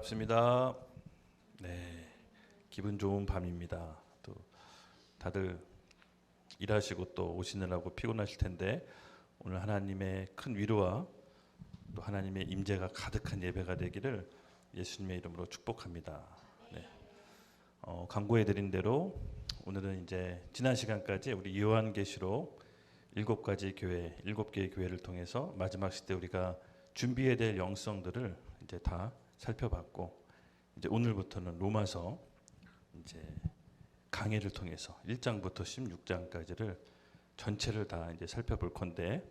반갑습니다. 네, 기분 좋은 밤입니다. 또 다들 일하시고 또 오시느라고 피곤하실 텐데 오늘 하나님의 큰 위로와 또 하나님의 임재가 가득한 예배가 되기를 예수님의 이름으로 축복합니다. 네, 광고해드린 대로 오늘은 이제 지난 시간까지 우리 요한계시록 7가지 교회, 7개의 교회를 통해서 마지막 시대 우리가 준비해야 될 영성들을 이제 다 살펴봤고, 이제 오늘부터는 로마서 이제 강해를 통해서 1장부터 16장까지를 전체를 다 이제 살펴볼 건데,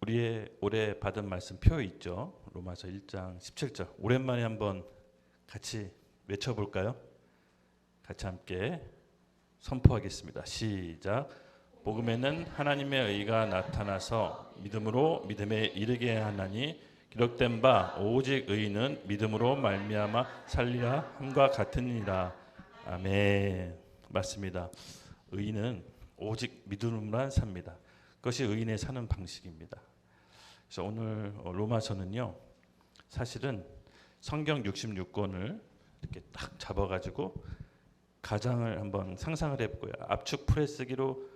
우리의 올해 받은 말씀 표 있죠? 로마서 1장 17절 오랜만에 한번 같이 외쳐볼까요? 같이 함께 선포하겠습니다. 시작. 복음에는 하나님의 의가 나타나서 믿음으로 믿음에 이르게 하나니 기록된 바 오직 의인은 믿음으로 말미암아 살리라 함과 같으니라. 아멘. 맞습니다. 의인은 오직 믿음으로만 삽니다. 그것이 의인의 사는 방식입니다. 그래서 오늘 로마서는요, 사실은 성경 66권을 이렇게 딱 잡아가지고 가장을 한번 상상을 해보고요. 압축 프레스기로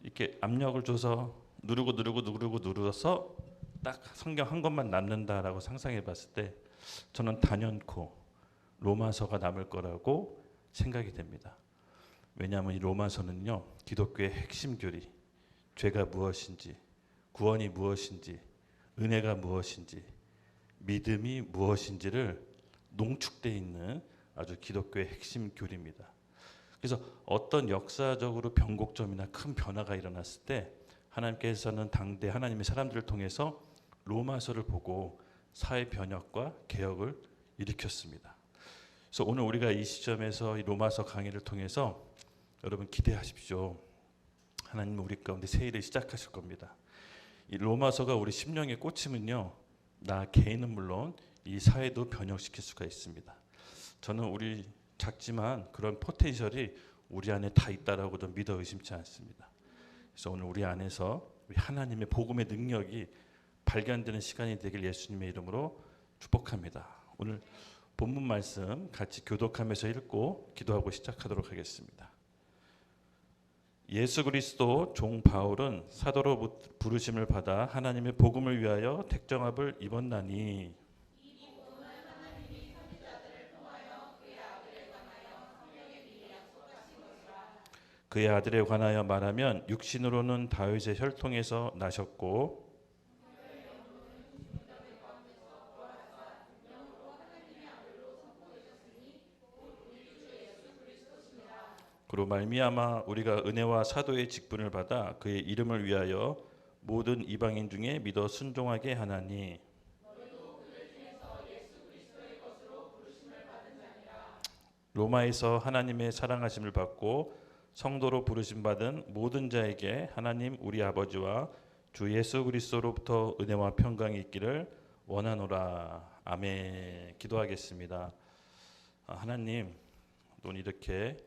이렇게 압력을 줘서 누르서 딱 성경 한 권만 남는다라고 상상해봤을 때 저는 단연코 로마서가 남을 거라고 생각이 됩니다. 왜냐하면 이 로마서는요, 기독교의 핵심 교리, 죄가 무엇인지, 구원이 무엇인지, 은혜가 무엇인지, 믿음이 무엇인지를 농축되어 있는 아주 기독교의 핵심 교리입니다. 그래서 어떤 역사적으로 변곡점이나 큰 변화가 일어났을 때 하나님께서는 당대 하나님의 사람들을 통해서 로마서를 보고 사회 변혁과 개혁을 일으켰습니다. 그래서 오늘 우리가 이 시점에서 이 로마서 강의를 통해서 여러분 기대하십시오. 하나님은 우리 가운데 새 일을 시작하실 겁니다. 이 로마서가 우리 심령의 꽂히면요, 나 개인은 물론 이 사회도 변혁시킬 수가 있습니다. 저는 우리 작지만 그런 포텐셜이 우리 안에 다 있다라고도 믿어 의심치 않습니다. 그래서 오늘 우리 안에서 하나님의 복음의 능력이 발견되는 시간이 되길 예수님의 이름으로 축복합니다. 오늘 본문 말씀 같이 교독하면서 읽고 기도하고 시작하도록 하겠습니다. 예수 그리스도 종 바울은 사도로 부르심을 받아 하나님의 복음을 위하여 택정함을 입었나니 그의 아들에 관하여 말하면 육신으로는 다윗의 혈통에서 나셨고 그로 말미암아 우리가 은혜와 사도의 직분을 받아 그의 이름을 위하여 모든 이방인 중에 믿어 순종하게 하나니 로마에서 하나님의 사랑하심을 받고 성도로 부르심 받은 모든 자에게 하나님 우리 아버지와 주 예수 그리스도로부터 은혜와 평강이 있기를 원하노라. 아멘. 기도하겠습니다. 하나님, 오늘 이렇게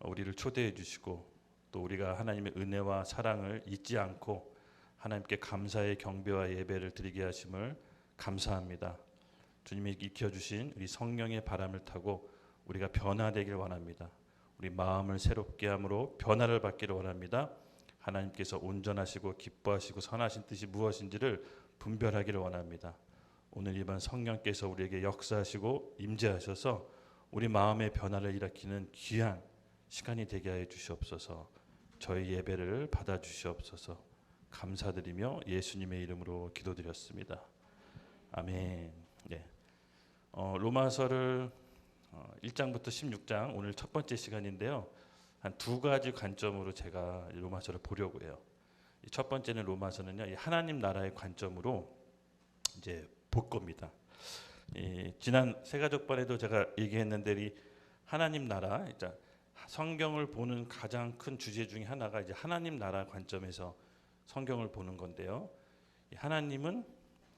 우리를 초대해 주시고 또 우리가 하나님의 은혜와 사랑을 잊지 않고 하나님께 감사의 경배와 예배를 드리게 하심을 감사합니다. 주님이 익혀주신 우리 성령의 바람을 타고 우리가 변화되길 원합니다. 우리 마음을 새롭게 함으로 변화를 받기를 원합니다. 하나님께서 온전하시고 기뻐하시고 선하신 뜻이 무엇인지를 분별하기를 원합니다. 오늘 이번 성령께서 우리에게 역사하시고 임재하셔서 우리 마음의 변화를 일으키는 귀한 시간이 되게 하여 주시옵소서. 저희 예배를 받아 주시옵소서. 감사드리며 예수님의 이름으로 기도드렸습니다. 아멘. 네. 로마서를 1장부터 16장 오늘 첫 번째 시간인데요. 한 두 가지 관점으로 제가 로마서를 보려고 해요. 첫 번째는 로마서는요, 하나님 나라의 관점으로 이제 볼 겁니다. 지난 세가족반에도 제가 얘기했는데 이 하나님 나라, 성경을 보는 가장 큰 주제 중에 하나가 이제 하나님 나라 관점에서 성경을 보는 건데요. 하나님은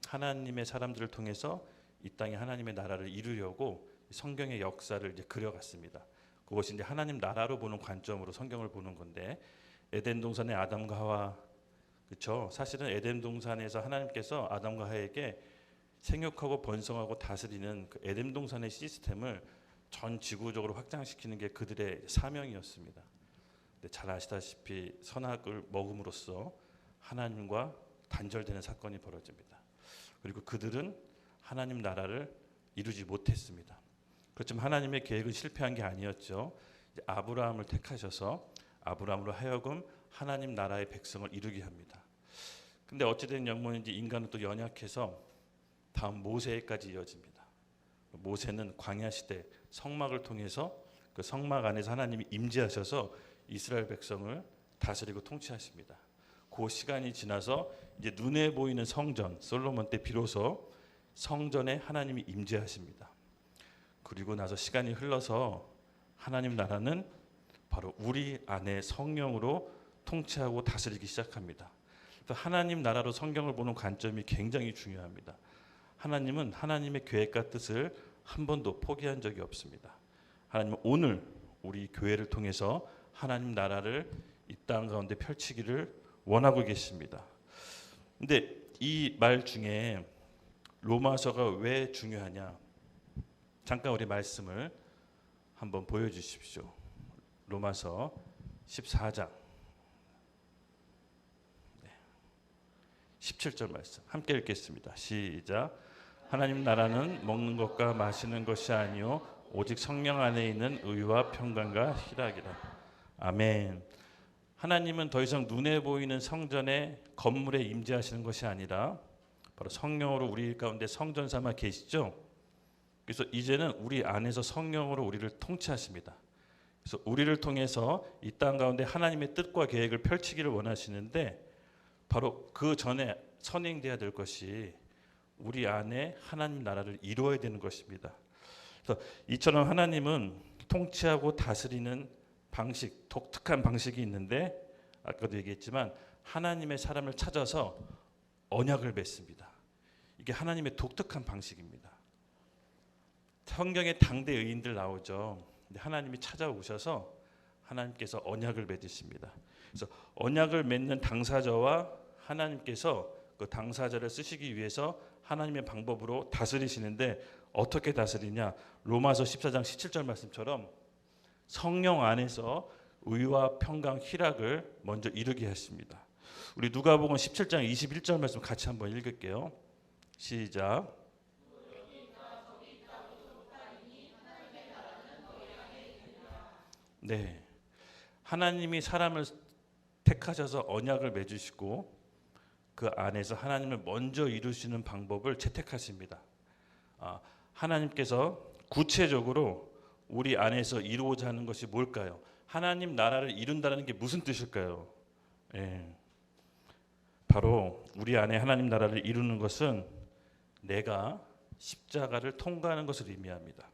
하나님의 사람들을 통해서 이 땅에 하나님의 나라를 이루려고 성경의 역사를 이제 그려갔습니다. 그것이 이제 하나님 나라로 보는 관점으로 성경을 보는 건데, 에덴 동산의 아담과 하와, 그렇죠? 사실은 에덴 동산에서 하나님께서 아담과 하와에게 생육하고 번성하고 다스리는 그 에덴 동산의 시스템을 전 지구적으로 확장시키는 게 그들의 사명이었습니다. 근데 잘 아시다시피 선악을 먹음으로써 하나님과 단절되는 사건이 벌어집니다. 그리고 그들은 하나님 나라를 이루지 못했습니다. 그렇지만 하나님의 계획은 실패한 게 아니었죠. 아브라함을 택하셔서 아브라함으로 하여금 하나님 나라의 백성을 이루게 합니다. 근데 어찌된 영문인지 인간은 또 연약해서 다음 모세까지 이어집니다. 모세는 광야 시대 성막을 통해서 그 성막 안에서 하나님이 임재하셔서 이스라엘 백성을 다스리고 통치하십니다. 그 시간이 지나서 이제 눈에 보이는 성전 솔로몬 때 비로소 성전에 하나님이 임재하십니다. 그리고 나서 시간이 흘러서 하나님 나라는 바로 우리 안에 성령으로 통치하고 다스리기 시작합니다. 하나님 나라로 성경을 보는 관점이 굉장히 중요합니다. 하나님은 하나님의 계획과 뜻을 한 번도 포기한 적이 없습니다. 하나님은 오늘 우리 교회를 통해서 하나님 나라를 이 땅 가운데 펼치기를 원하고 계십니다. 근데 이 말 중에 로마서가 왜 중요하냐? 잠깐 우리 말씀을 한번 보여주십시오. 로마서 14장 17절 말씀 함께 읽겠습니다. 시작. 하나님 나라는 먹는 것과 마시는 것이 아니요 오직 성령 안에 있는 의와 평강과 희락이라. 아멘. 하나님은 더 이상 눈에 보이는 성전의 건물에 임재하시는 것이 아니라 바로 성령으로 우리 가운데 성전 삼아 계시죠. 그래서 이제는 우리 안에서 성령으로 우리를 통치하십니다. 그래서 우리를 통해서 이 땅 가운데 하나님의 뜻과 계획을 펼치기를 원하시는데 바로 그 전에 선행돼야 될 것이 우리 안에 하나님 나라를 이루어야 되는 것입니다. 그래서 이처럼 하나님은 통치하고 다스리는 방식, 독특한 방식이 있는데 아까도 얘기했지만 하나님의 사람을 찾아서 언약을 맺습니다. 이게 하나님의 독특한 방식입니다. 성경에 당대 의인들 나오죠. 근데 하나님이 찾아오셔서 하나님께서 언약을 맺으십니다. 그래서 언약을 맺는 당사자와 하나님께서 그 당사자를 쓰시기 위해서 하나님의 방법으로 다스리시는데 어떻게 다스리냐? 로마서 14장 17절 말씀처럼 성령 안에서 의와 평강, 희락을 먼저 이루게 하십니다. 우리 누가복음 17장 21절 말씀 같이 한번 읽을게요. 시작. 네, 하나님이 사람을 택하셔서 언약을 맺으시고 그 안에서 하나님을 먼저 이루시는 방법을 채택하십니다. 하나님께서 구체적으로 우리 안에서 이루고자 하는 것이 뭘까요? 하나님 나라를 이룬다는 게 무슨 뜻일까요? 바로 우리 안에 하나님 나라를 이루는 것은 내가 십자가를 통과하는 것을 의미합니다.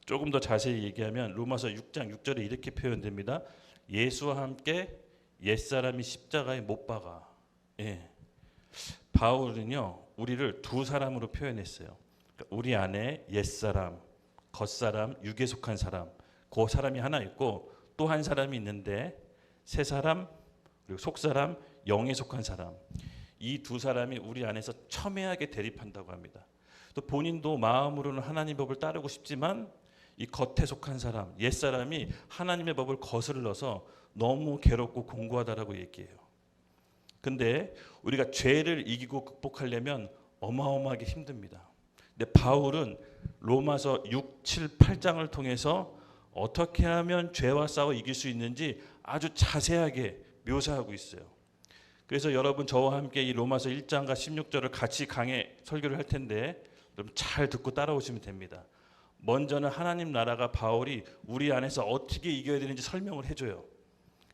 조금 더 자세히 얘기하면 로마서 6장 6절에 이렇게 표현됩니다. 예수와 함께 옛사람이 십자가에 못 박아. 바울은요 우리를 두 사람으로 표현했어요. 그러니까 우리 안에 옛사람, 겉사람, 육에 속한 사람, 그 사람이 하나 있고 또 한 사람이 있는데 새 사람 그리고 속사람, 영에 속한 사람. 이 두 사람이 우리 안에서 첨예하게 대립한다고 합니다. 또 본인도 마음으로는 하나님 법을 따르고 싶지만 이 겉에 속한 사람, 옛사람이 하나님의 법을 거슬러서 너무 괴롭고 공고하다라고 얘기해요. 근데 우리가 죄를 이기고 극복하려면 어마어마하게 힘듭니다. 근데 바울은 로마서 6, 7, 8장을 통해서 어떻게 하면 죄와 싸워 이길 수 있는지 아주 자세하게 묘사하고 있어요. 그래서 여러분 저와 함께 이 로마서 1장과 16절을 같이 강해 설교를 할 텐데 여러분 잘 듣고 따라오시면 됩니다. 먼저는 하나님 나라가 바울이 우리 안에서 어떻게 이겨야 되는지 설명을 해줘요.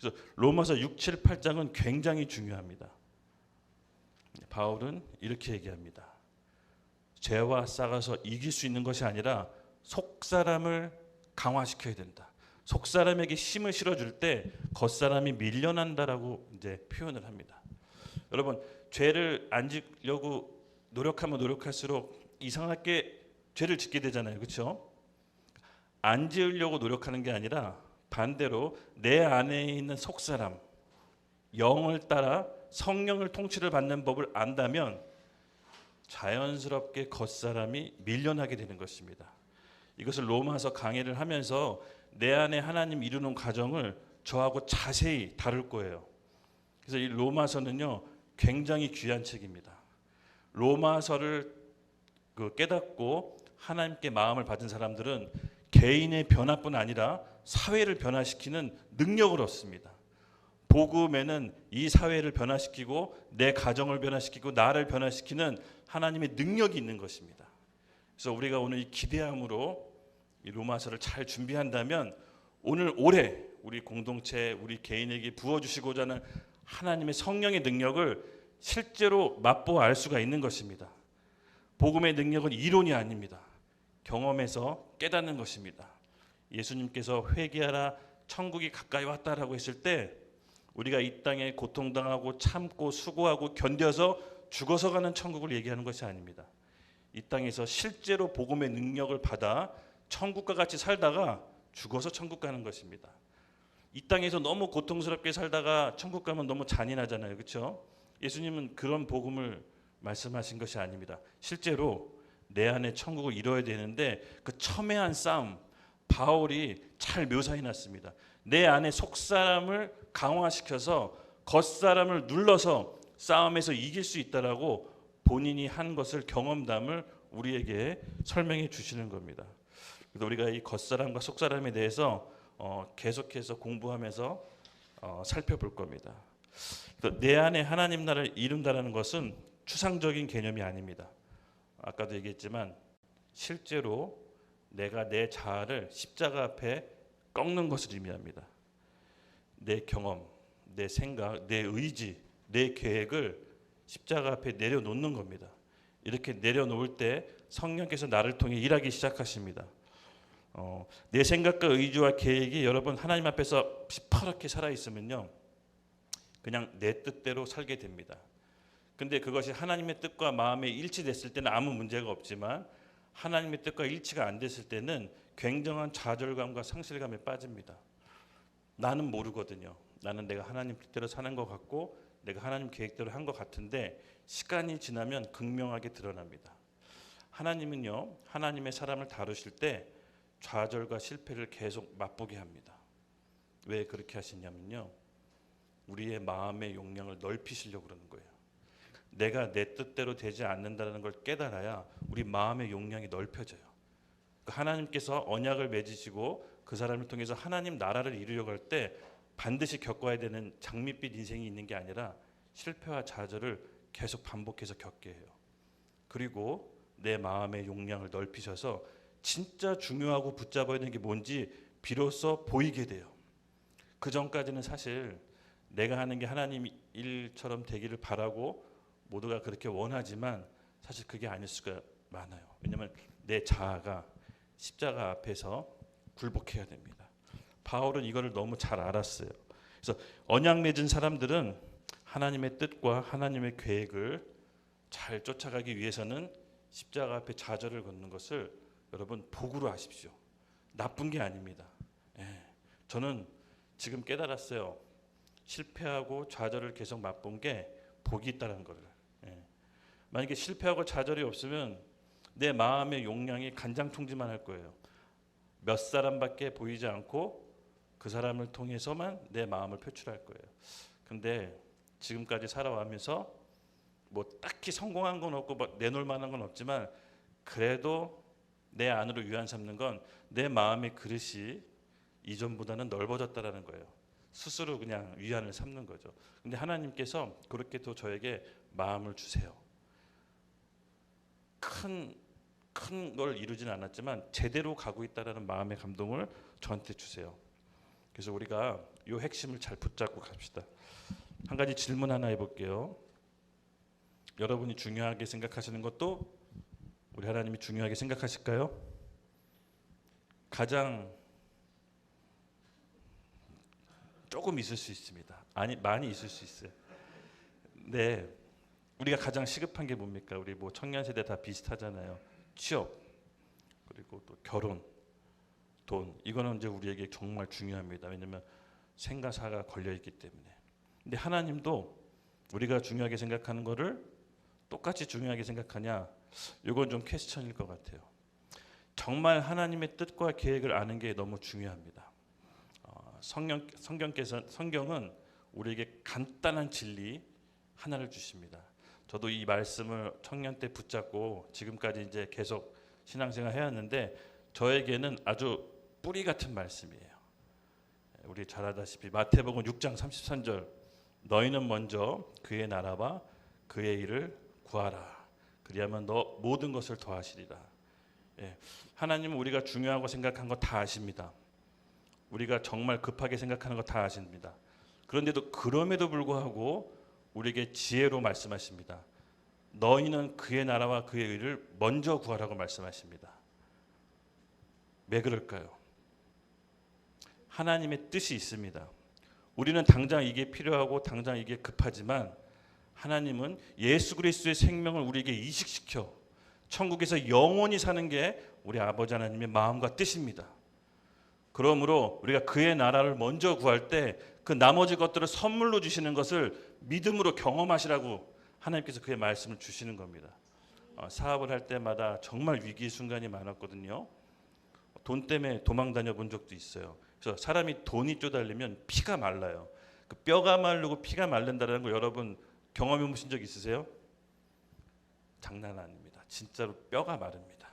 그래서 로마서 6, 7, 8장은 굉장히 중요합니다. 바울은 이렇게 얘기합니다. 죄와 싸워서 이길 수 있는 것이 아니라 속사람을 강화시켜야 된다. 속사람에게 힘을 실어줄 때 겉사람이 밀려난다라고 이제 표현을 합니다. 여러분 죄를 안 지려고 노력하면 노력할수록 이상하게 죄를 짓게 되잖아요. 그렇죠? 안 지으려고 노력하는 게 아니라 반대로 내 안에 있는 속사람, 영을 따라 성령을 통치를 받는 법을 안다면 자연스럽게 겉사람이 밀려나게 되는 것입니다. 이것을 로마서 강해를 하면서 내 안에 하나님 이루는 과정을 저하고 자세히 다룰 거예요. 그래서 이 로마서는요 굉장히 귀한 책입니다. 로마서를 깨닫고 하나님께 마음을 받은 사람들은 개인의 변화뿐 아니라 사회를 변화시키는 능력을 얻습니다. 복음에는 이 사회를 변화시키고 내 가정을 변화시키고 나를 변화시키는 하나님의 능력이 있는 것입니다. 그래서 우리가 오늘 이 기대함으로 이 로마서를 잘 준비한다면 오늘 올해 우리 공동체 우리 개인에게 부어주시고자 하는 하나님의 성령의 능력을 실제로 맛보아 알 수가 있는 것입니다. 복음의 능력은 이론이 아닙니다. 경험에서 깨닫는 것입니다. 예수님께서 회개하라 천국이 가까이 왔다라고 했을 때 우리가 이 땅에 고통당하고 참고 수고하고 견뎌서 죽어서 가는 천국을 얘기하는 것이 아닙니다. 이 땅에서 실제로 복음의 능력을 받아 천국과 같이 살다가 죽어서 천국 가는 것입니다. 이 땅에서 너무 고통스럽게 살다가 천국 가면 너무 잔인하잖아요. 그렇죠? 예수님은 그런 복음을 말씀하신 것이 아닙니다. 실제로 내 안에 천국을 이뤄야 되는데 그 첨예한 싸움 바울이 잘 묘사해 놨습니다. 내 안에 속사람을 강화시켜서 겉사람을 눌러서 싸움에서 이길 수 있다라고 본인이 한 것을 경험담을 우리에게 설명해 주시는 겁니다. 그래서 우리가 이 겉사람과 속사람에 대해서 계속해서 공부하면서 살펴볼 겁니다. 내 안에 하나님 나라를 이룬다는 것은 추상적인 개념이 아닙니다. 아까도 얘기했지만 실제로 내가 내 자아를 십자가 앞에 꺾는 것을 의미합니다. 내 경험, 내 생각, 내 의지, 내 계획을 십자가 앞에 내려놓는 겁니다. 이렇게 내려놓을 때 성령께서 나를 통해 일하기 시작하십니다. 내 생각과 의지와 계획이 여러분 하나님 앞에서 시퍼렇게 살아있으면요 그냥 내 뜻대로 살게 됩니다. 근데 그것이 하나님의 뜻과 마음에 일치됐을 때는 아무 문제가 없지만 하나님의 뜻과 일치가 안 됐을 때는 굉장한 좌절감과 상실감에 빠집니다. 나는 모르거든요. 나는 내가 하나님 뜻대로 사는 것 같고 내가 하나님 계획대로 한 것 같은데 시간이 지나면 극명하게 드러납니다. 하나님은요 하나님의 사람을 다루실 때 좌절과 실패를 계속 맛보게 합니다. 왜 그렇게 하시냐면요 우리의 마음의 용량을 넓히시려고 그러는 거예요. 내가 내 뜻대로 되지 않는다는 걸 깨달아야 우리 마음의 용량이 넓혀져요. 하나님께서 언약을 맺으시고 그 사람을 통해서 하나님 나라를 이루려고 할 때 반드시 겪어야 되는 장밋빛 인생이 있는 게 아니라 실패와 좌절을 계속 반복해서 겪게 해요. 그리고 내 마음의 용량을 넓히셔서 진짜 중요하고 붙잡아야 되는 게 뭔지 비로소 보이게 돼요. 그 전까지는 사실 내가 하는 게 하나님 일처럼 되기를 바라고 모두가 그렇게 원하지만 사실 그게 아닐 수가 많아요. 왜냐하면 내 자아가 십자가 앞에서 굴복해야 됩니다. 바울은 이거를 너무 잘 알았어요. 그래서 언약 맺은 사람들은 하나님의 뜻과 하나님의 계획을 잘 쫓아가기 위해서는 십자가 앞에 좌절을 걷는 것을 여러분 복으로 하십시오. 나쁜 게 아닙니다. 저는 지금 깨달았어요. 실패하고 좌절을 계속 맛본 게 복이 있다는 거를. 만약에 실패하고 좌절이 없으면 내 마음의 용량이 간장통지만 할 거예요. 몇 사람밖에 보이지 않고 그 사람을 통해서만 내 마음을 표출할 거예요. 근데 지금까지 살아가면서 뭐 딱히 성공한 건 없고 뭐 내놓을 만한 건 없지만 그래도 내 안으로 위안 삼는 건 내 마음의 그릇이 이전보다는 넓어졌다라는 거예요. 스스로 그냥 위안을 삼는 거죠. 근데 하나님께서 그렇게 또 저에게 마음을 주세요. 큰 걸 이루진 않았지만 제대로 가고 있다라는 마음의 감동을 저한테 주세요. 그래서 우리가 이 핵심을 잘 붙잡고 갑시다. 한 가지 질문 하나 해볼게요. 여러분이 중요하게 생각하시는 것도 우리 하나님이 중요하게 생각하실까요? 가장 조금 있을 수 있습니다. 아니 많이 있을 수 있어요. 네, 우리가 가장 시급한 게 뭡니까? 우리 뭐 청년 세대 다 비슷하잖아요. 취업 그리고 또 결혼, 돈 이거는 이제 우리에게 정말 중요합니다. 왜냐하면 생과 사가 걸려 있기 때문에. 근데 하나님도 우리가 중요하게 생각하는 거를 똑같이 중요하게 생각하냐? 이건 좀 퀘스천일 것 같아요. 정말 하나님의 뜻과 계획을 아는 게 너무 중요합니다. 성경은 우리에게 간단한 진리 하나를 주십니다. 저도 이 말씀을 청년 때 붙잡고 지금까지 이제 계속 신앙생활 해왔는데 저에게는 아주 뿌리 같은 말씀이에요. 우리 잘 알다시피 마태복음 6장 33절 너희는 먼저 그의 나라와 그의 일을 구하라. 그리하면 너 모든 것을 더하시리라. 하나님은 우리가 중요하고 생각한 거 다 아십니다. 우리가 정말 급하게 생각하는 거 다 아십니다. 그럼에도 불구하고 우리에게 지혜로 말씀하십니다. 너희는 그의 나라와 그의 의를 먼저 구하라고 말씀하십니다. 왜 그럴까요? 하나님의 뜻이 있습니다. 우리는 당장 이게 필요하고 당장 이게 급하지만 하나님은 예수 그리스도의 생명을 우리에게 이식시켜 천국에서 영원히 사는 게 우리 아버지 하나님의 마음과 뜻입니다. 그러므로 우리가 그의 나라를 먼저 구할 때 그 나머지 것들을 선물로 주시는 것을 믿음으로 경험하시라고 하나님께서 그의 말씀을 주시는 겁니다. 사업을 할 때마다 정말 위기의 순간이 많았거든요. 돈 때문에 도망 다녀본 적도 있어요. 그래서 사람이 돈이 쪼달리면 피가 말라요. 그 뼈가 마르고 피가 마른다는 거 여러분 경험해 보신 적 있으세요? 장난 아닙니다. 진짜로 뼈가 마릅니다.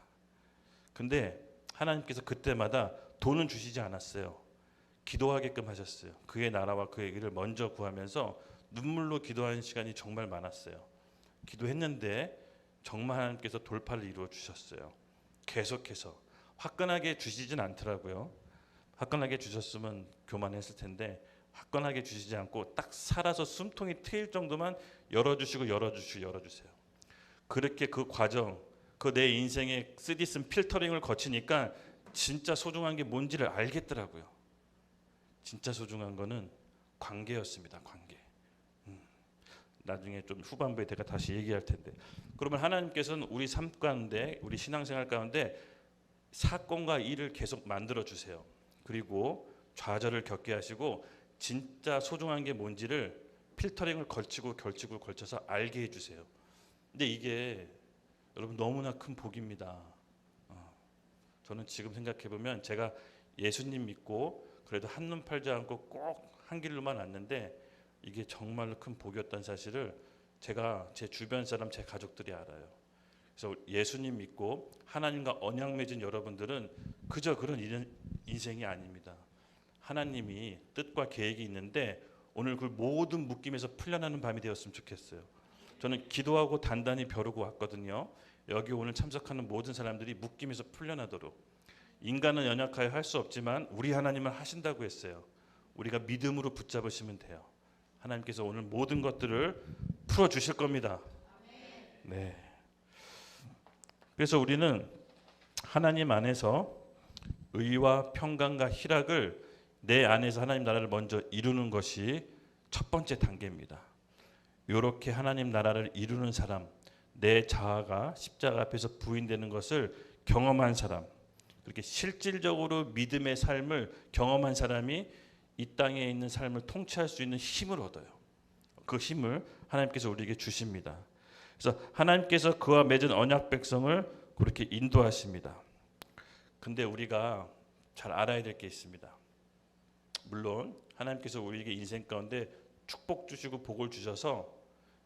근데 하나님께서 그때마다 돈은 주시지 않았어요. 기도하게끔 하셨어요. 그의 나라와 그의 일을 먼저 구하면서 눈물로 기도하는 시간이 정말 많았어요. 기도했는데 정말 하나님께서 돌파를 이루어 주셨어요. 계속해서 화끈하게 주시진 않더라고요. 화끈하게 주셨으면 교만했을 텐데 화끈하게 주시지 않고 딱 살아서 숨통이 트일 정도만 열어주시고 열어주세요. 그렇게 그 과정, 그 내 인생의 쓰디쓴 필터링을 거치니까 진짜 소중한 게 뭔지를 알겠더라고요. 진짜 소중한 거는 관계였습니다. 관계. 나중에 좀 후반부에 제가 다시 얘기할 텐데. 그러면 하나님께서는 우리 삶 가운데, 우리 신앙생활 가운데 사건과 일을 계속 만들어 주세요. 그리고 좌절을 겪게 하시고 진짜 소중한 게 뭔지를 필터링을 걸쳐서 알게 해주세요. 근데 이게 여러분 너무나 큰 복입니다. 저는 지금 생각해 보면 제가 예수님 믿고 그래도 한눈 팔지 않고 꼭 한 길로만 왔는데 이게 정말로 큰 복이었다는 사실을 제가 제 주변 사람, 제 가족들이 알아요. 그래서 예수님 믿고 하나님과 언약 맺은 여러분들은 그저 그런 인생이 아닙니다. 하나님이 뜻과 계획이 있는데 오늘 그 모든 묶임에서 풀려나는 밤이 되었으면 좋겠어요. 저는 기도하고 단단히 벼르고 왔거든요. 여기 오늘 참석하는 모든 사람들이 묶임에서 풀려나도록. 인간은 연약하여 할 수 없지만 우리 하나님은 하신다고 했어요. 우리가 믿음으로 붙잡으시면 돼요. 하나님께서 오늘 모든 것들을 풀어주실 겁니다. 네. 그래서 우리는 하나님 안에서 의와 평강과 희락을 내 안에서 하나님 나라를 먼저 이루는 것이 첫 번째 단계입니다. 이렇게 하나님 나라를 이루는 사람, 내 자아가 십자가 앞에서 부인되는 것을 경험한 사람, 그렇게 실질적으로 믿음의 삶을 경험한 사람이 이 땅에 있는 삶을 통치할 수 있는 힘을 얻어요. 그 힘을 하나님께서 우리에게 주십니다. 그래서 하나님께서 그와 맺은 언약 백성을 그렇게 인도하십니다. 근데 우리가 잘 알아야 될 게 있습니다. 물론 하나님께서 우리에게 인생 가운데 축복 주시고 복을 주셔서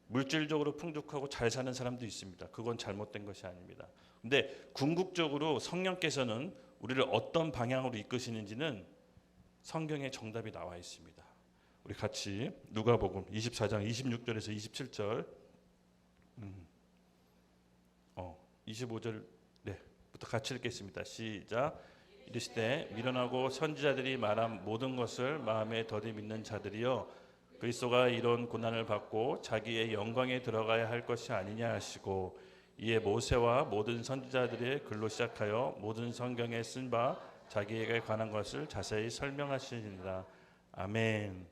물질적으로 풍족하고 잘 사는 사람도 있습니다. 그건 잘못된 것이 아닙니다. 근데 궁극적으로 성령께서는 우리를 어떤 방향으로 이끄시는지는 성경에 정답이 나와 있습니다. 우리 같이 누가복음 24장 26절에서 27절 25절 부터 같이 읽겠습니다. 시작. 이르시되 미련하고 선지자들이 말한 모든 것을 마음에 더디 믿는 자들이여 그리스도가 이런 고난을 받고 자기의 영광에 들어가야 할 것이 아니냐 하시고 이에 모세와 모든 선지자들의 글로 시작하여 모든 성경에 쓴 바 자기에게 관한 것을 자세히 설명하시니라. 아멘.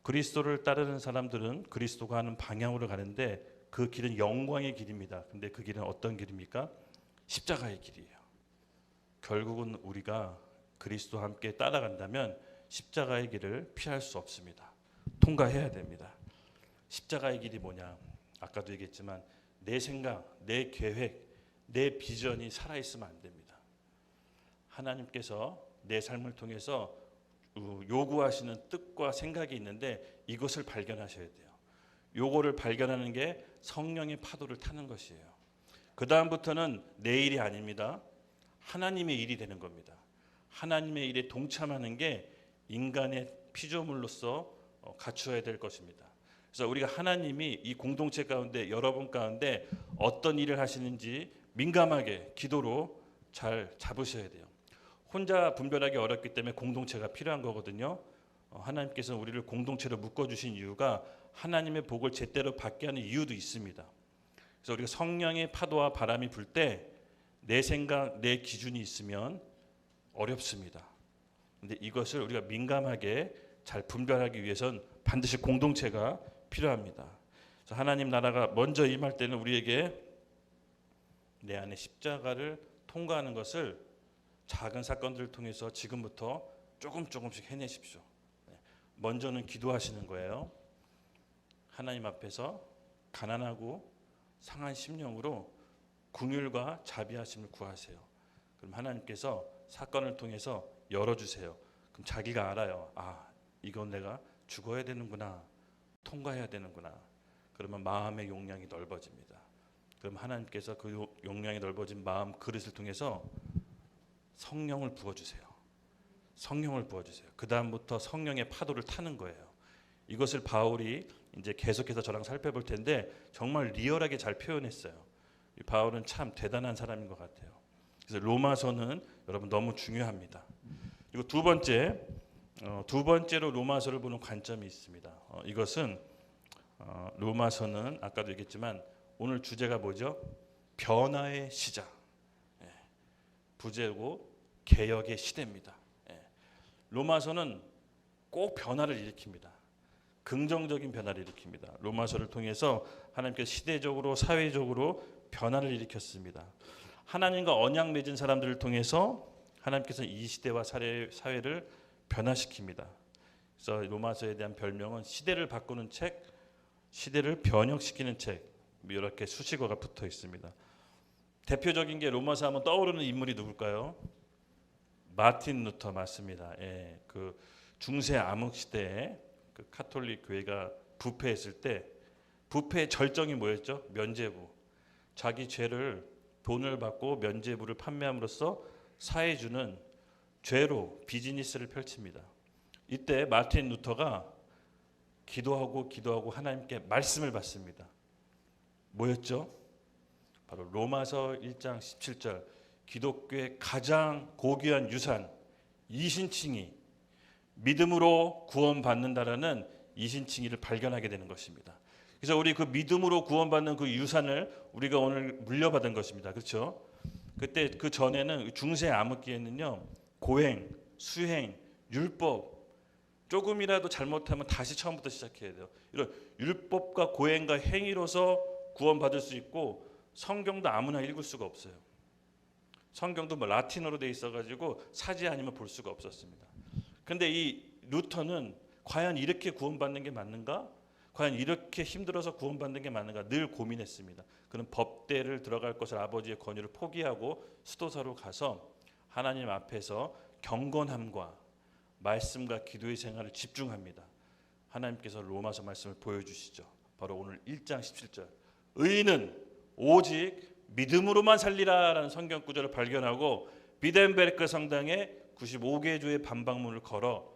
그리스도를 따르는 사람들은 그리스도가 하는 방향으로 가는데 그 길은 영광의 길입니다. 근데 그 길은 어떤 길입니까? 십자가의 길이에요. 결국은 우리가 그리스도와 함께 따라간다면 십자가의 길을 피할 수 없습니다. 통과해야 됩니다. 십자가의 길이 뭐냐? 아까도 얘기했지만 내 생각, 내 계획, 내 비전이 살아있으면 안 됩니다. 하나님께서 내 삶을 통해서 요구하시는 뜻과 생각이 있는데 이것을 발견하셔야 돼요. 요거를 발견하는 게 성령의 파도를 타는 것이에요. 그 다음부터는 내 일이 아닙니다. 하나님의 일이 되는 겁니다. 하나님의 일에 동참하는 게 인간의 피조물로서 갖추어야 될 것입니다. 그래서 우리가 하나님이 이 공동체 가운데 여러분 가운데 어떤 일을 하시는지 민감하게 기도로 잘 잡으셔야 돼요. 혼자 분별하기 어렵기 때문에 공동체가 필요한 거거든요. 하나님께서 우리를 공동체로 묶어주신 이유가 하나님의 복을 제대로 받게 하는 이유도 있습니다. 그래서 우리가 성령의 파도와 바람이 불 때 내 생각, 내 기준이 있으면 어렵습니다. 근데 이것을 우리가 민감하게 잘 분별하기 위해선 반드시 공동체가 필요합니다. 그래서 하나님 나라가 먼저 임할 때는 우리에게 내 안에 십자가를 통과하는 것을 작은 사건들을 통해서 지금부터 조금씩 해내십시오. 먼저는 기도하시는 거예요. 하나님 앞에서 가난하고 상한 심령으로 긍휼과 자비하심을 구하세요. 그럼 하나님께서 사건을 통해서 열어주세요. 그럼 자기가 알아요. 아, 이건 내가 죽어야 되는구나, 통과해야 되는구나. 그러면 마음의 용량이 넓어집니다. 그럼 하나님께서 그 용량이 넓어진 마음 그릇을 통해서 성령을 부어주세요. 성령을 부어주세요. 그 다음부터 성령의 파도를 타는 거예요. 이것을 바울이 이제 계속해서 저랑 살펴볼 텐데 정말 리얼하게 잘 표현했어요. 이 바울은 참 대단한 사람인 것 같아요. 그래서 로마서는 여러분 너무 중요합니다. 그리고 두 번째로 로마서를 보는 관점이 있습니다. 이것은 로마서는 아까도 얘기했지만 오늘 주제가 뭐죠? 변화의 시작. 부제고 개혁의 시대입니다. 로마서는 꼭 변화를 일으킵니다. 긍정적인 변화를 일으킵니다. 로마서를 통해서 하나님께서 시대적으로 사회적으로 변화를 일으켰습니다. 하나님과 언약 맺은 사람들을 통해서 하나님께서 이 시대와 사회를 변화시킵니다. 그래서 로마서에 대한 별명은 시대를 바꾸는 책, 시대를 변혁시키는 책, 이렇게 수식어가 붙어 있습니다. 대표적인 게 로마서 하면 떠오르는 인물이 누굴까요? 마틴 루터 맞습니다. 예, 그 중세 암흑 시대에 그 카톨릭 교회가 부패했을 때 부패의 절정이 뭐였죠? 면죄부. 자기 죄를 돈을 받고 면죄부를 판매함으로써 사해주는 죄로 비즈니스를 펼칩니다. 이때 마틴 루터가 기도하고 하나님께 말씀을 받습니다. 뭐였죠? 바로 로마서 1장 17절 기독교의 가장 고귀한 유산 이신칭의 믿음으로 구원받는다라는 이신칭의를 발견하게 되는 것입니다. 그래서 우리 그 믿음으로 구원받는 그 유산을 우리가 오늘 물려받은 것입니다. 그렇죠? 그때 그 전에는 중세 암흑기에는요 고행, 수행, 율법 조금이라도 잘못하면 다시 처음부터 시작해야 돼요. 이런 율법과 고행과 행위로서 구원받을 수 있고 성경도 아무나 읽을 수가 없어요. 성경도 뭐 라틴어로 돼 있어가지고 사지 아니면 볼 수가 없었습니다. 근데 이 루터는 과연 이렇게 구원받는 게 맞는가? 과연 이렇게 힘들어서 구원받는 게 맞는가? 늘 고민했습니다. 그는 법대를 들어갈 것을 아버지의 권유를 포기하고 수도사로 가서 하나님 앞에서 경건함과 말씀과 기도의 생활을 집중합니다. 하나님께서 로마서 말씀을 보여주시죠. 바로 오늘 1장 17절 의인은 오직 믿음으로만 살리라라는 성경 구절을 발견하고 비덴베르크 성당에 95개 주의 반박문을 걸어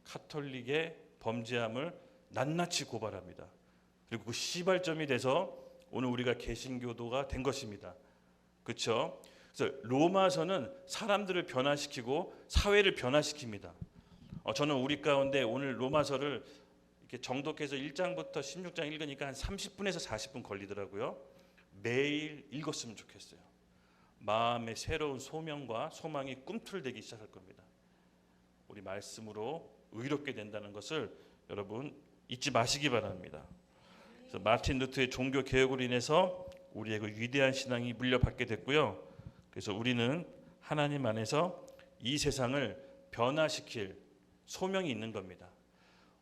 카톨릭의 범죄함을 낱낱이 고발합니다. 그리고 그 시발점이 돼서 오늘 우리가 개신교도가 된 것입니다. 그렇죠? 그래서 로마서는 사람들을 변화시키고 사회를 변화시킵니다. 저는 우리 가운데 오늘 로마서를 이렇게 정독해서 1장부터 16장 읽으니까 한 30분에서 40분 걸리더라고요. 매일 읽었으면 좋겠어요. 마음의 새로운 소명과 소망이 꿈틀대기 시작할 겁니다. 우리 말씀으로 의롭게 된다는 것을 여러분 잊지 마시기 바랍니다. 그래서 마틴 루터의 종교 개혁으로 인해서 우리의 그 위대한 신앙이 물려받게 됐고요. 그래서 우리는 하나님 안에서 이 세상을 변화시킬 소명이 있는 겁니다.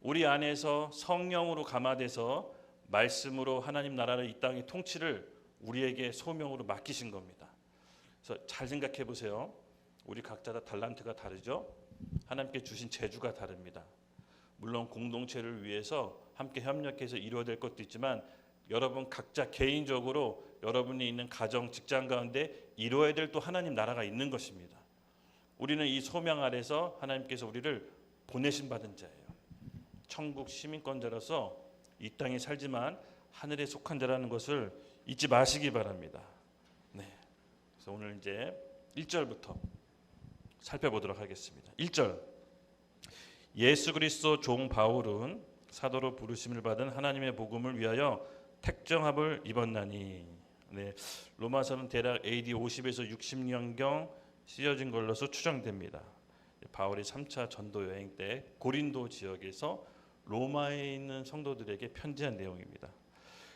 우리 안에서 성령으로 감화돼서 말씀으로 하나님 나라를 이 땅의 통치를 우리에게 소명으로 맡기신 겁니다. 그래서 잘 생각해 보세요. 우리 각자 다 달란트가 다르죠. 하나님께 주신 재주가 다릅니다. 물론 공동체를 위해서 함께 협력해서 이루어야 될 것도 있지만 여러분 각자 개인적으로 여러분이 있는 가정, 직장 가운데 이루어야 될 또 하나님 나라가 있는 것입니다. 우리는 이 소명 아래서 하나님께서 우리를 보내신 받은 자예요. 천국 시민권자로서 이 땅에 살지만 하늘에 속한 자라는 것을 잊지 마시기 바랍니다. 네. 그래서 오늘 이제 1절부터 살펴보도록 하겠습니다. 1절. 예수 그리스도 종 바울은 사도로 부르심을 받은 하나님의 복음을 위하여 택정함을 입었나니. 네. 로마서는 대략 AD 50에서 60년경 쓰여진 걸로서 추정됩니다. 바울이 3차 전도 여행 때 고린도 지역에서 로마에 있는 성도들에게 편지한 내용입니다.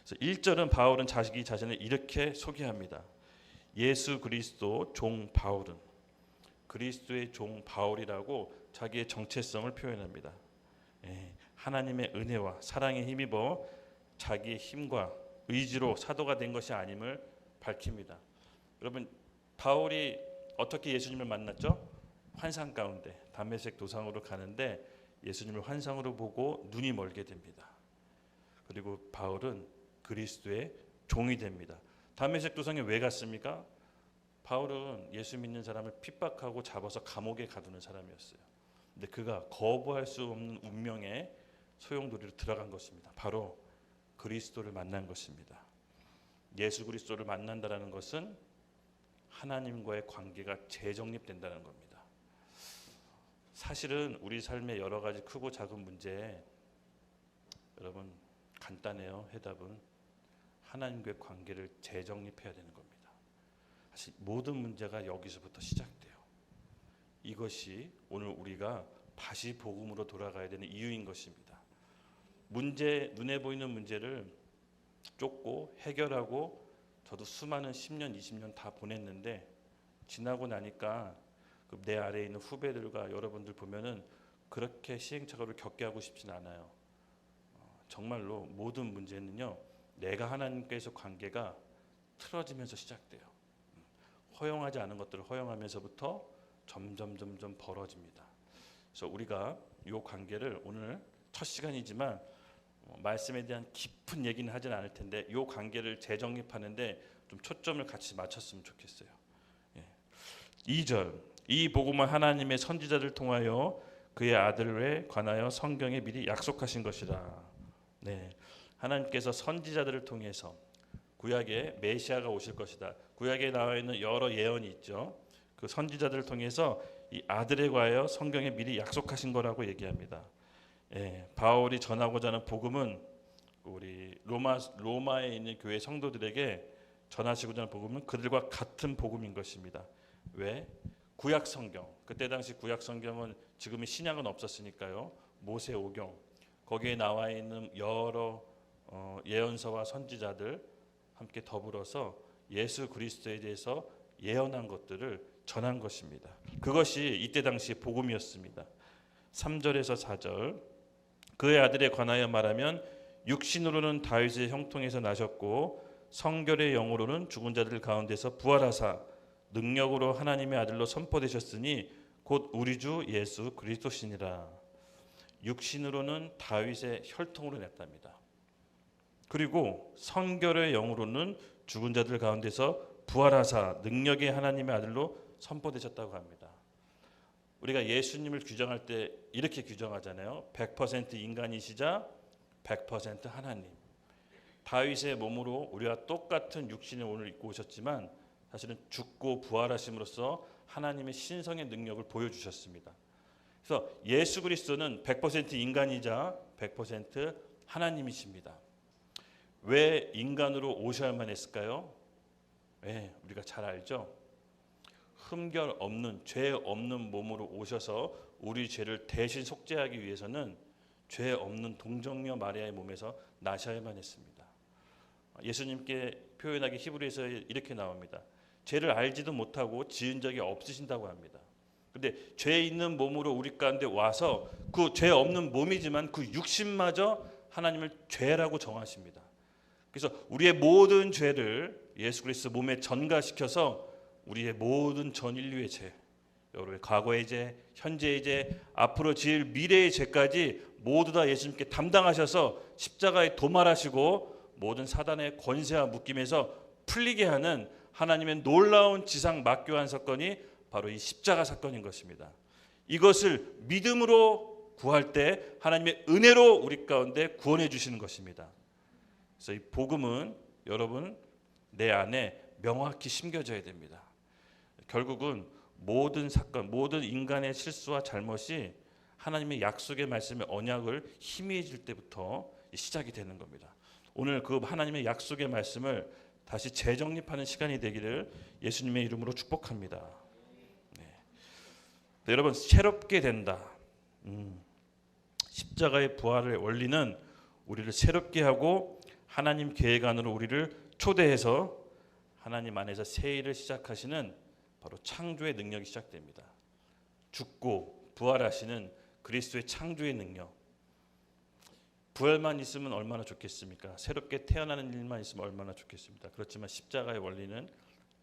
그래서 1절은 바울은 자기 자신을 이렇게 소개합니다. 예수 그리스도 종 바울은, 그리스도의 종 바울이라고 자기의 정체성을 표현합니다. 하나님의 은혜와 사랑에 힘입어 자기의 힘과 의지로 사도가 된 것이 아님을 밝힙니다. 여러분, 바울이 어떻게 예수님을 만났죠? 환상 가운데 담메색 도상으로 가는데 예수님을 환상으로 보고 눈이 멀게 됩니다. 그리고 바울은 그리스도의 종이 됩니다. 담메색 도상에 왜 갔습니까? 바울은 예수 믿는 사람을 핍박하고 잡아서 감옥에 가두는 사람이었어요. 근데 그가 거부할 수 없는 운명의 소용돌이로 들어간 것입니다. 바로 그리스도를 만난 것입니다. 예수 그리스도를 만난다는 것은 하나님과의 관계가 재정립된다는 겁니다. 사실은 우리 삶의 여러 가지 크고 작은 문제, 여러분 간단해요. 해답은 하나님과의 관계를 재정립해야 되는 겁니다. 사실 모든 문제가 여기서부터 시작돼요. 이것이 오늘 우리가 다시 복음으로 돌아가야 되는 이유인 것입니다. 눈에 보이는 문제를 쫓고 해결하고 저도 수많은 10년, 20년 다 보냈는데 지나고 나니까 내 아래에 있는 후배들과 여러분들 보면은 그렇게 시행착오를 겪게 하고 싶진 않아요. 정말로 모든 문제는요, 내가 하나님께서 관계가 틀어지면서 시작돼요. 허용하지 않은 것들을 허용하면서부터 점점 벌어집니다. 그래서 우리가 이 관계를 오늘 첫 시간이지만 말씀에 대한 깊은 얘기는 하진 않을 텐데 이 관계를 재정립하는데 좀 초점을 같이 맞췄으면 좋겠어요. 2절. 이 복음은 하나님의 선지자를 통하여 그의 아들에 관하여 성경에 미리 약속하신 것이라. 네, 하나님께서 선지자들을 통해서 구약에 메시아가 오실 것이다. 구약에 나와 있는 여러 예언이 있죠. 그 선지자들을 통해서 이 아들에 관하여 성경에 미리 약속하신 거라고 얘기합니다. 바울이 전하고자 하는 복음은 우리 로마에 있는 교회 성도들에게 전하시고자 하는 복음은 그들과 같은 복음인 것입니다. 왜? 구약 성경, 그때 당시 구약 성경은 지금의 신약은 없었으니까요. 모세 오경, 거기에 나와 있는 여러 예언서와 선지자들 함께 더불어서 예수 그리스도에 대해서 예언한 것들을 전한 것입니다. 그것이 이때 당시 복음이었습니다. 3절에서 4절. 그의 아들에 관하여 말하면 육신으로는 다윗의 형통에서 나셨고 성결의 영으로는 죽은 자들 가운데서 부활하사 능력으로 하나님의 아들로 선포되셨으니 곧 우리 주 예수 그리스도시니라. 육신으로는 다윗의 혈통으로 냈답니다. 그리고 성결의 영으로는 죽은 자들 가운데서 부활하사 능력의 하나님의 아들로 선포되셨다고 합니다. 우리가 예수님을 규정할 때 이렇게 규정하잖아요. 100% 인간이시자 100% 하나님. 다윗의 몸으로 우리와 똑같은 육신을 오늘 입고 오셨지만 사실은 죽고 부활하심으로써 하나님의 신성의 능력을 보여주셨습니다. 그래서 예수 그리스도는 100% 인간이자 100% 하나님이십니다. 왜 인간으로 오셔야만 했을까요? 우리가 잘 알죠. 흠결 없는, 죄 없는 몸으로 오셔서 우리 죄를 대신 속죄하기 위해서는 죄 없는 동정녀 마리아의 몸에서 나셔야만 했습니다. 예수님께 표현하기 히브리서에 이렇게 나옵니다. 죄를 알지도 못하고 지은 적이 없으신다고 합니다. 근데 죄 있는 몸으로 우리 가운데 와서 그 죄 없는 몸이지만 그 육신마저 하나님을 죄라고 정하십니다. 그래서 우리의 모든 죄를 예수 그리스도 몸에 전가시켜서 우리의 모든 전 인류의 죄, 여러분의 과거의 죄, 현재의 죄, 앞으로 지을 미래의 죄까지 모두 다 예수님께 담당하셔서 십자가에 도말하시고 모든 사단의 권세와 묶임에서 풀리게 하는 하나님의 놀라운 지상 막교환 사건이 바로 이 십자가 사건인 것입니다. 이것을 믿음으로 구할 때 하나님의 은혜로 우리 가운데 구원해 주시는 것입니다. 그래서 이 복음은 여러분 내 안에 명확히 심겨져야 됩니다. 결국은 모든 사건, 모든 인간의 실수와 잘못이 하나님의 약속의 말씀의 언약을 희미해질 때부터 시작이 되는 겁니다. 오늘 그 하나님의 약속의 말씀을 다시 재정립하는 시간이 되기를 예수님의 이름으로 축복합니다. 네. 여러분 새롭게 된다. 십자가의 부활의 원리는 우리를 새롭게 하고 하나님 계획 안으로 우리를 초대해서 하나님 안에서 새 일을 시작하시는 바로 창조의 능력이 시작됩니다. 죽고 부활하시는 그리스도의 창조의 능력. 부활만 있으면 얼마나 좋겠습니까? 새롭게 태어나는 일만 있으면 얼마나 좋겠습니까? 그렇지만 십자가의 원리는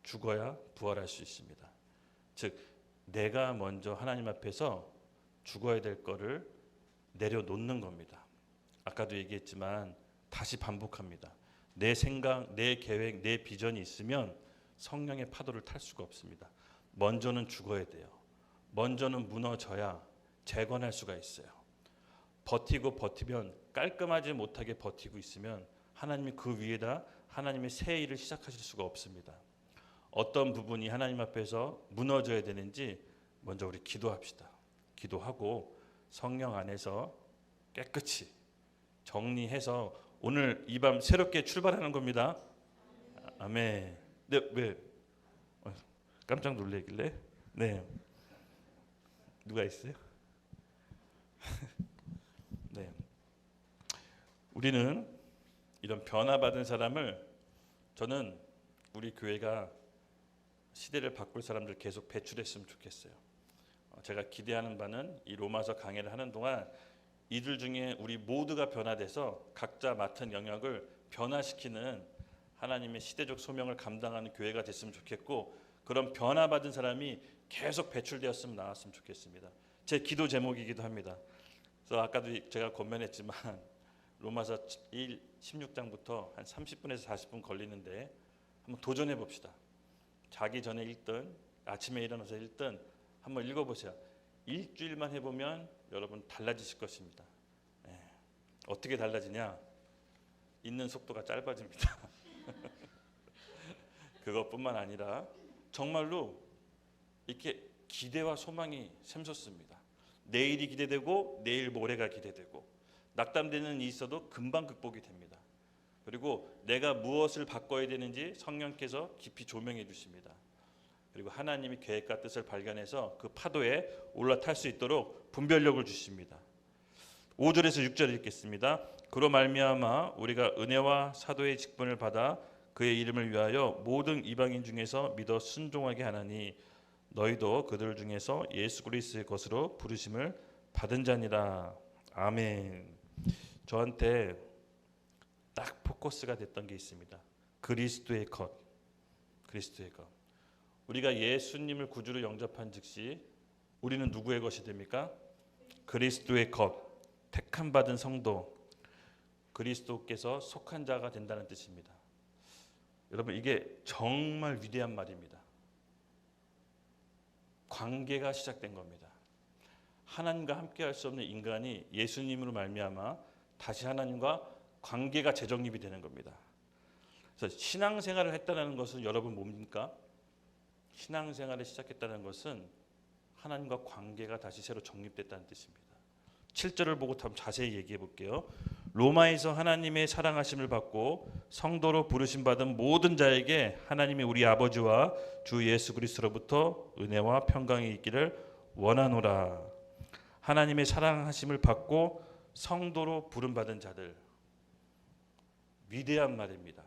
죽어야 부활할 수 있습니다. 즉 내가 먼저 하나님 앞에서 죽어야 될 거를 내려놓는 겁니다. 아까도 얘기했지만 다시 반복합니다. 내 생각, 내 계획, 내 비전이 있으면 성령의 파도를 탈 수가 없습니다. 먼저는 죽어야 돼요. 먼저는 무너져야 재건할 수가 있어요. 버티면 깔끔하지 못하게 버티고 있으면 하나님이 그 위에다 하나님의 새 일을 시작하실 수가 없습니다. 어떤 부분이 하나님 앞에서 무너져야 되는지 먼저 우리 기도합시다. 기도하고 성령 안에서 깨끗이 정리해서 오늘 이 밤 새롭게 출발하는 겁니다. 아멘. 네, 왜 깜짝 놀래길래? 네. 누가 있어요? 네. 우리는 이런 변화받은 사람을 저는 우리 교회가 시대를 바꿀 사람들 계속 배출했으면 좋겠어요. 제가 기대하는 바는 이 로마서 강해를 하는 동안 이들 중에 우리 모두가 변화돼서 각자 맡은 영역을 변화시키는 하나님의 시대적 소명을 감당하는 교회가 됐으면 좋겠고 그런 변화받은 사람이 계속 배출되었으면 나왔으면 좋겠습니다. 제 기도 제목이기도 합니다. 그래서 아까도 제가 권면했지만 로마서 1, 16장부터 한 30분에서 40분 걸리는데 한번 도전해 봅시다. 자기 전에 읽든 아침에 일어나서 읽든 한번 읽어보세요. 일주일만 해보면 여러분 달라지실 것입니다. 네. 어떻게 달라지냐? 읽는 속도가 짧아집니다. 그것뿐만 아니라 정말로 이렇게 기대와 소망이 샘솟습니다. 내일이 기대되고 내일 모레가 기대되고 낙담되는 일이 있어도 금방 극복이 됩니다. 그리고 내가 무엇을 바꿔야 되는지 성령께서 깊이 조명해 주십니다. 그리고 하나님의 계획과 뜻을 발견해서 그 파도에 올라탈 수 있도록 분별력을 주십니다. 5절에서 6절 읽겠습니다. 그로 말미암아 우리가 은혜와 사도의 직분을 받아 그의 이름을 위하여 모든 이방인 중에서 믿어 순종하게 하나니 너희도 그들 중에서 예수 그리스도의 것으로 부르심을 받은 자니라. 아멘. 저한테 딱 포커스가 됐던 게 있습니다. 그리스도의 것. 그리스도의 것. 우리가 예수님을 구주로 영접한 즉시 우리는 누구의 것이 됩니까? 그리스도의 것. 택함 받은 성도. 그리스도께서 속한 자가 된다는 뜻입니다. 여러분 이게 정말 위대한 말입니다. 관계가 시작된 겁니다. 하나님과 함께할 수 없는 인간이 예수님으로 말미암아 다시 하나님과 관계가 재정립이 되는 겁니다. 그래서 신앙생활을 했다는 것은 여러분 뭡니까? 신앙생활을 시작했다는 것은 하나님과 관계가 다시 새로 정립됐다는 뜻입니다. 7절을 보고 좀 자세히 얘기해 볼게요. 로마에서 하나님의 사랑하심을 받고 성도로 부르심 받은 모든 자에게 하나님이 우리 아버지와 주 예수 그리스도로부터 은혜와 평강이 있기를 원하노라. 하나님의 사랑하심을 받고 성도로 부름 받은 자들. 위대한 말입니다.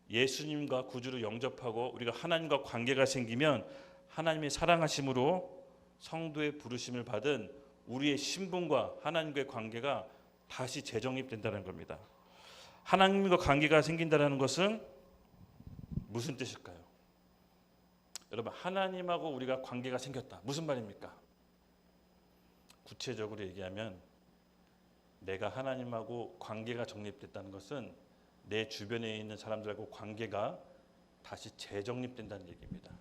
예수님과 구주로 영접하고 우리가 하나님과 관계가 생기면 하나님의 사랑하심으로 성도의 부르심을 받은 우리의 신분과 하나님과의 관계가 다시 재정립된다는 겁니다. 하나님과 관계가 생긴다는 것은 무슨 뜻일까요? 여러분, 하나님하고 우리가 관계가 생겼다. 무슨 말입니까? 구체적으로 얘기하면 내가 하나님하고 관계가 정립됐다는 것은 내 주변에 있는 사람들하고 관계가 다시 재정립된다는 얘기입니다.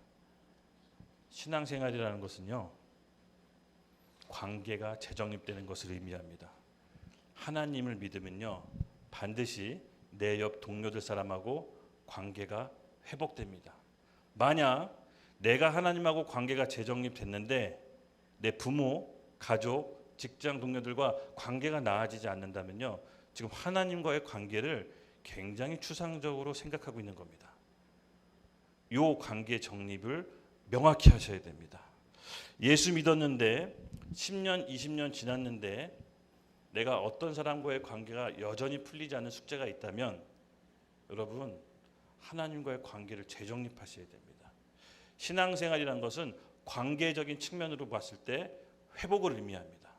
신앙생활이라는 것은요, 관계가 재정립되는 것을 의미합니다. 하나님을 믿으면요, 반드시 내 옆 동료들 사람하고 관계가 회복됩니다. 만약 내가 하나님하고 관계가 재정립됐는데 내 부모, 가족, 직장 동료들과 관계가 나아지지 않는다면요, 지금 하나님과의 관계를 굉장히 추상적으로 생각하고 있는 겁니다. 이 관계 정립을 명확히 하셔야 됩니다. 예수 믿었는데 10년, 20년 지났는데 내가 어떤 사람과의 관계가 여전히 풀리지 않는 숙제가 있다면 여러분, 하나님과의 관계를 재정립하셔야 됩니다. 신앙생활이란 것은 관계적인 측면으로 봤을 때 회복을 의미합니다.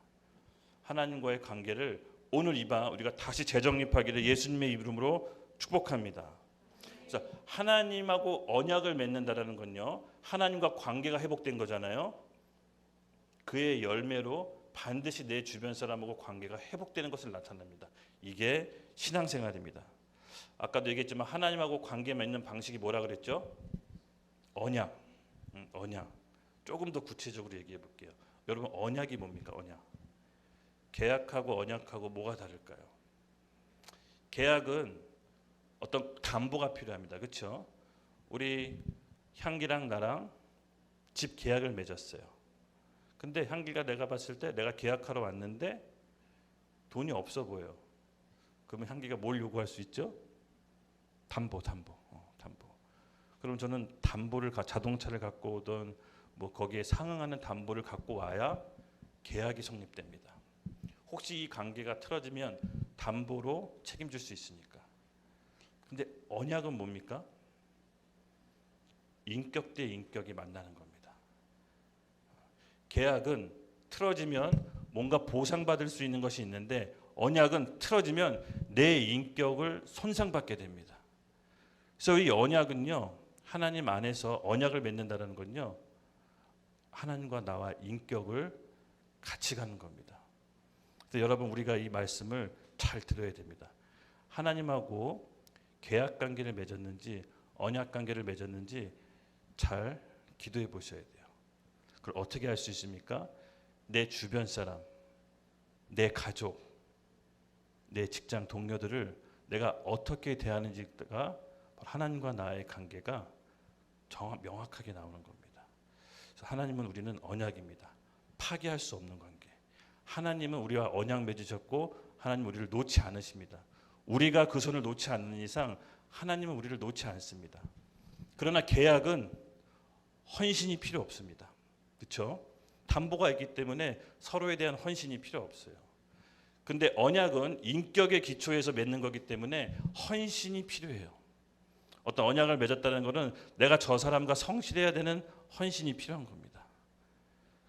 하나님과의 관계를 오늘 이 밤 우리가 다시 재정립하기를 예수님의 이름으로 축복합니다. 그래서 하나님하고 언약을 맺는다라는 건요, 하나님과 관계가 회복된 거잖아요. 그의 열매로 반드시 내 주변 사람하고 관계가 회복되는 것을 나타냅니다. 이게 신앙생활입니다. 아까도 얘기했지만 하나님하고 관계 맺는 방식이 뭐라 그랬죠? 언약. 언약. 조금 더 구체적으로 얘기해 볼게요. 여러분, 언약이 뭡니까? 언약. 계약하고 언약하고 뭐가 다를까요? 계약은 어떤 담보가 필요합니다. 그렇죠? 우리 향기랑 나랑 집 계약을 맺었어요. 근데 향기가 내가 봤을 때 내가 계약하러 왔는데 돈이 없어 보여. 그러면 향기가 뭘 요구할 수 있죠? 담보. 그럼 저는 담보를 자동차를 갖고 오든 뭐 거기에 상응하는 담보를 갖고 와야 계약이 성립됩니다. 혹시 이 관계가 틀어지면 담보로 책임질 수 있으니까. 근데 언약은 뭡니까? 인격 대 인격이 만나는 겁니다. 계약은 틀어지면 뭔가 보상받을 수 있는 것이 있는데 언약은 틀어지면 내 인격을 손상받게 됩니다. 그래서 이 언약은요, 하나님 안에서 언약을 맺는다는 건요, 하나님과 나와 인격을 같이 가는 겁니다. 그래서 여러분, 우리가 이 말씀을 잘 들어야 됩니다. 하나님하고 계약 관계를 맺었는지 언약 관계를 맺었는지 잘 기도해 보셔야 돼요. 그걸 어떻게 할 수 있습니까? 내 주변 사람, 내 가족, 내 직장 동료들을 내가 어떻게 대하는지가 하나님과 나의 관계가 명확하게 나오는 겁니다. 그래서 하나님은 우리는 언약입니다. 파괴할 수 없는 관계. 하나님은 우리와 언약 맺으셨고 하나님은 우리를 놓지 않으십니다. 우리가 그 손을 놓지 않는 이상 하나님은 우리를 놓지 않습니다. 그러나 계약은 헌신이 필요 없습니다. 그렇죠? 담보가 있기 때문에 서로에 대한 헌신이 필요 없어요. 근데 언약은 인격의 기초에서 맺는 거기 때문에 헌신이 필요해요. 어떤 언약을 맺었다는 것은 내가 저 사람과 성실해야 되는 헌신이 필요한 겁니다.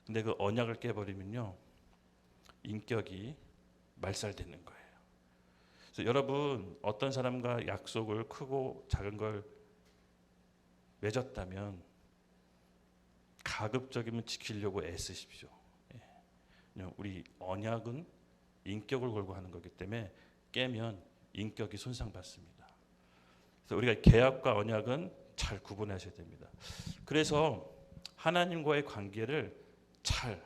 근데 그 언약을 깨버리면요, 인격이 말살되는 거예요. 그래서 여러분, 어떤 사람과 약속을 크고 작은 걸 맺었다면 가급적이면 지키려고 애쓰십시오. 우리 언약은 인격을 걸고 하는 거기 때문에 깨면 인격이 손상받습니다. 그래서 우리가 계약과 언약은 잘 구분하셔야 됩니다. 그래서 하나님과의 관계를 잘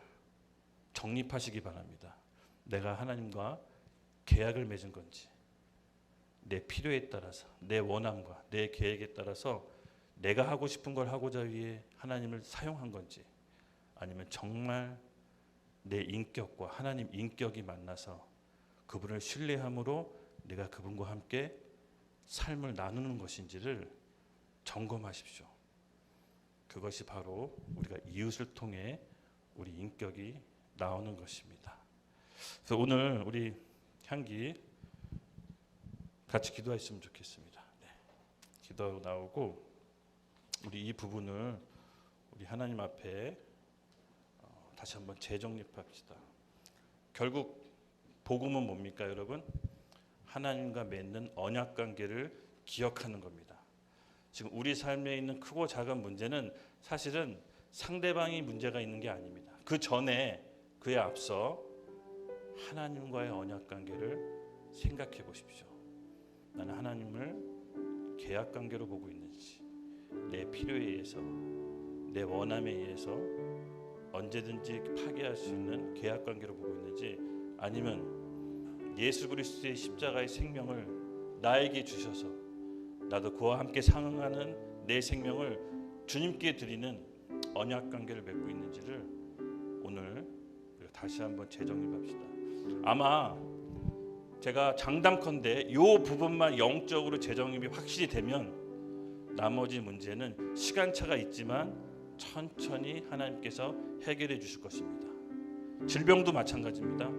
정립하시기 바랍니다. 내가 하나님과 계약을 맺은 건지, 내 필요에 따라서, 내 원함과 내 계획에 따라서 내가 하고 싶은 걸 하고자 위해 하나님을 사용한 건지, 아니면 정말 내 인격과 하나님 인격이 만나서 그분을 신뢰함으로 내가 그분과 함께 삶을 나누는 것인지를 점검하십시오. 그것이 바로 우리가 이웃을 통해 우리 인격이 나오는 것입니다. 그래서 오늘 우리 향기 같이 기도했으면 좋겠습니다. 네. 기도 나오고 우리 이 부분을 우리 하나님 앞에 다시 한번 재정립합시다. 결국 복음은 뭡니까, 여러분? 하나님과 맺는 언약 관계를 기억하는 겁니다. 지금 우리 삶에 있는 크고 작은 문제는 사실은 상대방이 문제가 있는 게 아닙니다. 그 전에 그에 앞서 하나님과의 언약 관계를 생각해 보십시오. 나는 하나님을 계약 관계로 보고 있는지, 내 필요에 의해서, 내 원함에 의해서 언제든지 파괴할 수 있는 계약 관계로 보고 있는지, 아니면 예수 그리스도의 십자가의 생명을 나에게 주셔서 나도 그와 함께 상응하는 내 생명을 주님께 드리는 언약 관계를 맺고 있는지를 오늘 다시 한번 재정립합시다. 아마 제가 장담컨대 이 부분만 영적으로 재정립이 확실히 되면 나머지 문제는 시간차가 있지만 천천히 하나님께서 해결해 주실 것입니다. 질병도 마찬가지입니다.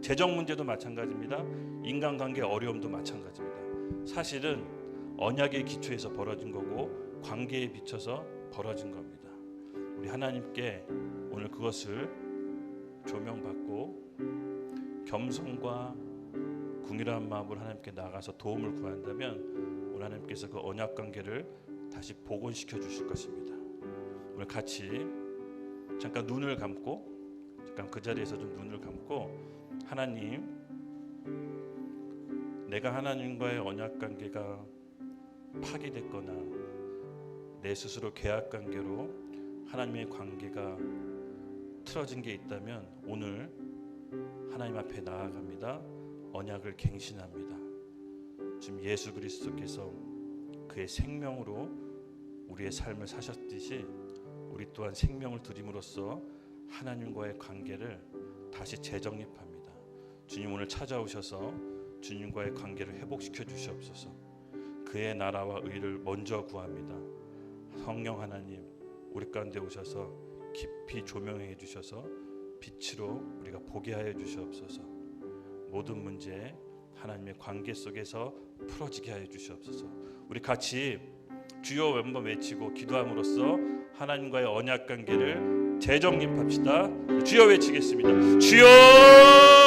재정 문제도 마찬가지입니다. 인간관계 어려움도 마찬가지입니다. 사실은 언약의 기초에서 벌어진 거고 관계에 비춰서 벌어진 겁니다. 우리 하나님께 오늘 그것을 조명받고 겸손과 궁일한 마음으로 하나님께 나가서 도움을 구한다면 오늘 하나님께서 그 언약 관계를 다시 복원시켜 주실 것입니다. 오늘 같이 잠깐 눈을 감고, 잠깐 그 자리에서 좀 눈을 감고, 하나님, 내가 하나님과의 언약 관계가 파괴됐거나 내 스스로 계약 관계로 하나님의 관계가 틀어진 게 있다면 오늘 하나님 앞에 나아갑니다. 언약을 갱신합니다. 지금 예수 그리스도께서 그의 생명으로 우리의 삶을 사셨듯이 우리 또한 생명을 드림으로써 하나님과의 관계를 다시 재정립합니다. 주님 오늘 찾아오셔서 주님과의 관계를 회복시켜 주시옵소서. 그의 나라와 의를 먼저 구합니다. 성령 하나님, 우리 가운데 오셔서 깊이 조명해 주셔서 빛으로 우리가 보게 하여 주시옵소서. 모든 문제 하나님의 관계 속에서 풀어지게 하여 주시옵소서. 우리 같이 주여 한번 외치고 기도함으로써 하나님과의 언약 관계를 재정립합시다. 주여 외치겠습니다. 주여!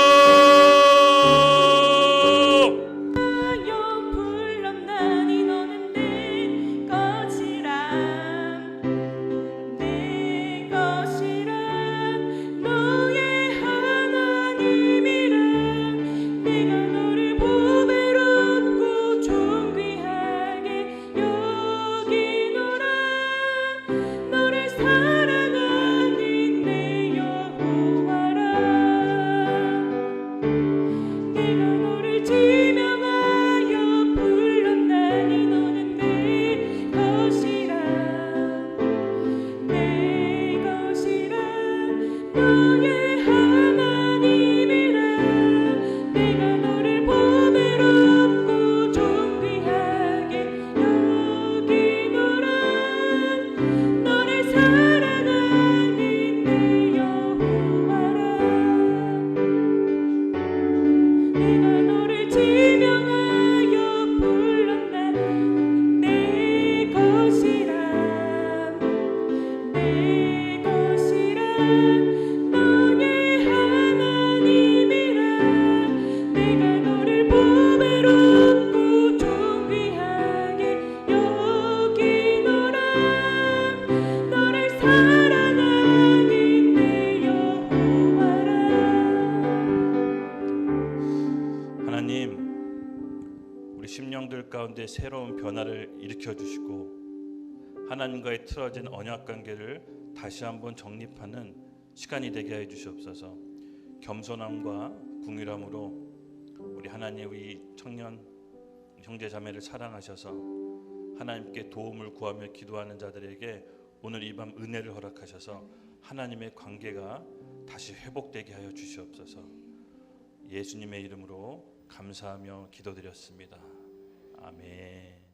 심령들 가운데 새로운 변화를 일으켜 주시고 하나님과의 틀어진 언약 관계를 다시 한번 정립하는 시간이 되게 해 주시옵소서. 겸손함과 궁휼함으로 우리 하나님의 청년 형제 자매를 사랑하셔서 하나님께 도움을 구하며 기도하는 자들에게 오늘 이 밤 은혜를 허락하셔서 하나님의 관계가 다시 회복되게 하여 주시옵소서. 예수님의 이름으로 감사하며 기도드렸습니다. 아멘.